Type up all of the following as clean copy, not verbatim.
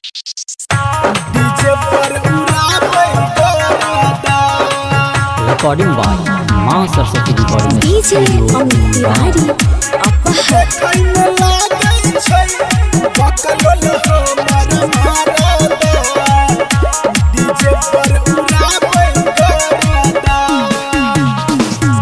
DJ पर उड़ाबै गोरादा। Recording by मां Saraswati recording DJ Amit Tiwari देखै में लागै छै बकलोल हमर मारादा। डीजे पर उड़ाबै गोरादा।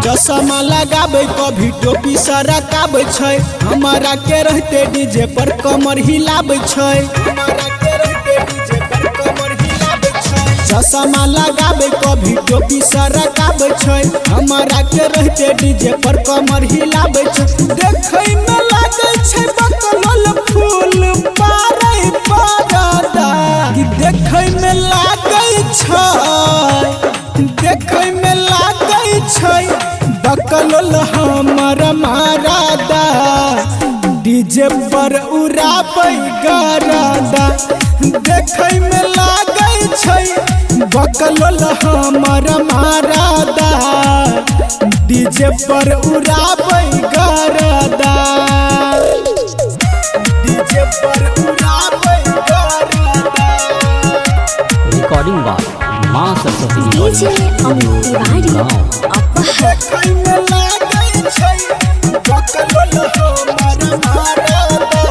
चश्मा लगाबै कभी टोपी सरकाबै छै, हमारा के रहते डीजे पर कमर हिलाबै छै। हमारा के रहते डीजे पर कमर हिलाबै छै। चश्मा लगाबै कभी टोपी सरकाबै छै, हमारा के रहते डीजे पर कमर हिलाबै छै। देखै में लागै छै बकलोल फूल पारै पारदा। देखै में लागै छै, देखै में लागै छै बकलोल हमर मारादा। डीजे पर उड़ाबै गरादा। देखै में लागै छै बकलोल हमर मारादा। डीजे पर उड़ाबै गरादा। डीजे पर उड़ाबै गरादा। रिकॉर्डिंग बाय मां सरस्वती डीजे अमित तिवारी देखै में लागै छै बकलोल हमर मारादा।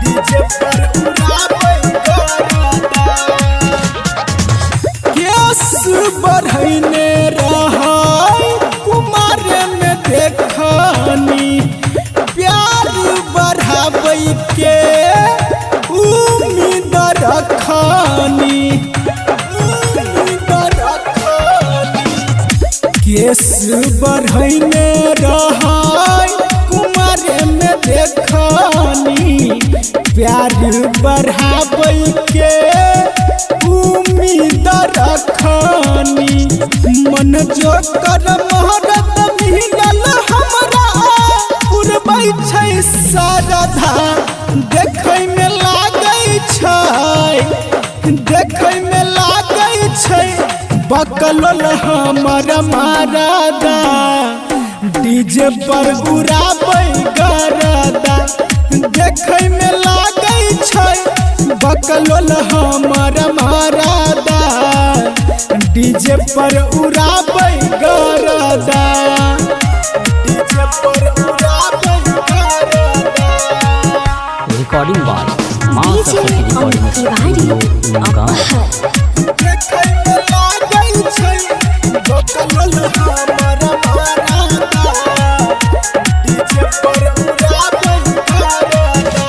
डीजे पर उड़ाबै गरादा। केस बढ़ैने रहै कुमार में देखनी, प्यार बढ़ाबै के उम्मीद रखनी। केस बढ़ैने रहै कुमार में देखनी, प्यार बढ़ाबै के उम्मीद रखनी। मन जो कर मोहरत मिलल हमरा उड़बै छै सरधा। देखै में लागै छै, देखै में लागै छै बकलोल हमर मारादा। डीजे पर उड़ाबै गरादा। देखै में लागै छै बकलोल हमर मारादा। डीजे पर उड़ाबै गरादा। डीजे पर उड़ाबै गरादा। रिकॉर्डिंग बाय मां डीजे सरस्वती अमित रिकॉर्डिंग तिवारी देखै में लागै छै बकलोल हमर मारादा। डीजे पर उड़ाबै गरादा।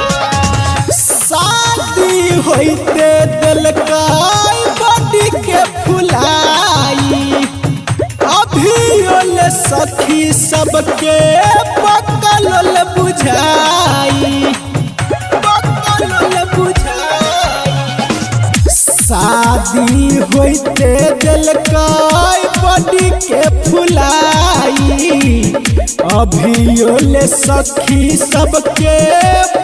शादी होइते देलकै बॉडी के फुलाई, अभियोल सखी सबके बकलोल बुझाई। बकलोल बुझाई। शादी होइते देलकै बॉडी के फुलाई, अभियोल सखी सबके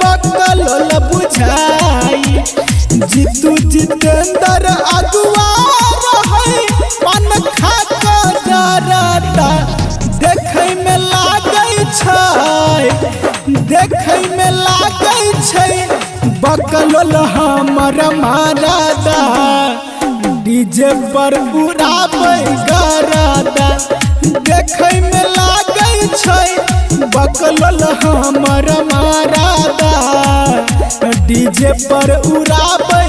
बकलोल बुझाई। जीतू जितेंद्र अगुआ रहै पान खा के जरादा। देखै में लागै छै, देखै में लागै छै बकलोल हमर मारादा। डीजे पर उड़ाबै गरादा। देखै में लागै छै बकलोल हमर मारादा। डीजे पर उड़ाबै